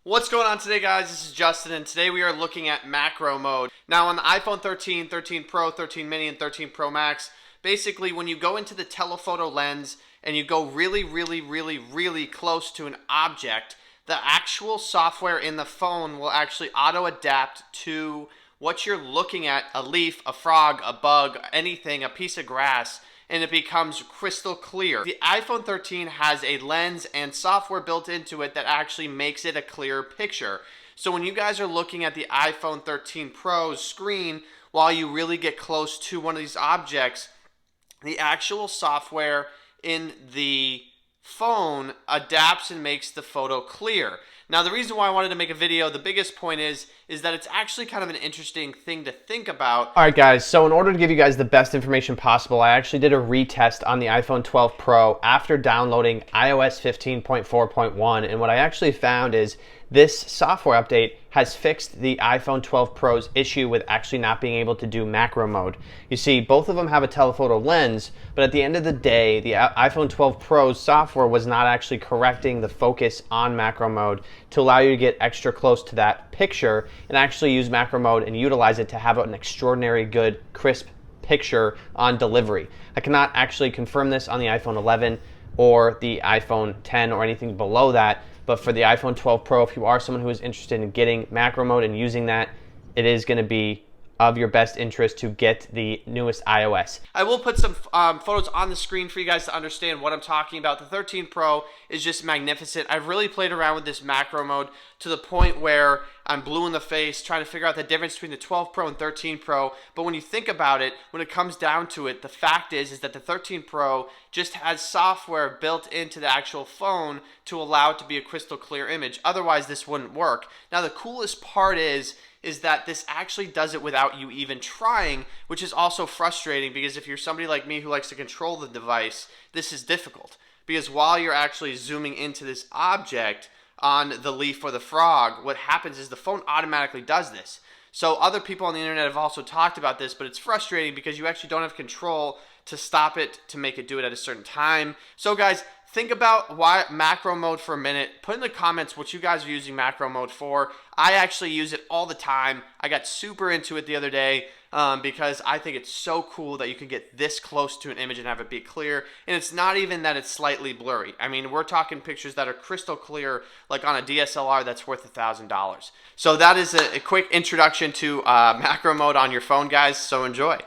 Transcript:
What's going on today, guys? This is Justin, and today we are looking at macro mode. Now, on the iPhone 13, 13 Pro, 13 Mini, and 13 Pro Max, basically when you go into the telephoto lens and you go really close to an object, the actual software in the phone will actually auto-adapt to what you're looking at, a leaf, a frog, a bug, anything, a piece of grass, and it becomes crystal clear. The iPhone 13 has a lens and software built into it that actually makes it a clear picture. So when you guys are looking at the iPhone 13 Pro's screen, while you really get close to one of these objects, the actual software in the phone adapts and makes the photo clear. Now, the reason why I wanted to make a video, the biggest point is that it's actually kind of an interesting thing to think about. All right, guys, so in order to give you guys the best information possible, I actually did a retest on the iPhone 12 Pro after downloading iOS 15.4.1, and what I actually found is this software update has fixed the iPhone 12 Pro's issue with actually not being able to do macro mode. You see, both of them have a telephoto lens, but at the end of the day, the iPhone 12 Pro's software was not actually correcting the focus on macro mode to allow you to get extra close to that picture and actually use macro mode and utilize it to have an extraordinary good, crisp picture on delivery. I cannot actually confirm this on the iPhone 11 or the iPhone 10 or anything below that, but for the iPhone 12 Pro, if you are someone who is interested in getting macro mode and using that, it is going to be of your best interest to get the newest iOS. I will put some photos on the screen for you guys to understand what I'm talking about. The 13 Pro is just magnificent. I've really played around with this macro mode to the point where I'm blue in the face trying to figure out the difference between the 12 Pro and 13 Pro. But when you think about it, when it comes down to it, the fact is that the 13 Pro just has software built into the actual phone to allow it to be a crystal clear image. Otherwise, this wouldn't work. Now, the coolest part is that this actually does it without you even trying, which is also frustrating because if you're somebody like me who likes to control the device, this is difficult. Because while you're actually zooming into this object on the leaf or the frog, what happens is the phone automatically does this. So other people on the internet have also talked about this, but it's frustrating because you actually don't have control to stop it, to make it do it at a certain time. So guys, think about why macro mode for a minute. Put in the comments what you guys are using macro mode for. I actually use it all the time. I got super into it the other day because I think it's so cool that you can get this close to an image and have it be clear. And it's not even that it's slightly blurry. I mean, we're talking pictures that are crystal clear, like on a DSLR that's worth $1,000. So that is a quick introduction to macro mode on your phone, guys. So enjoy.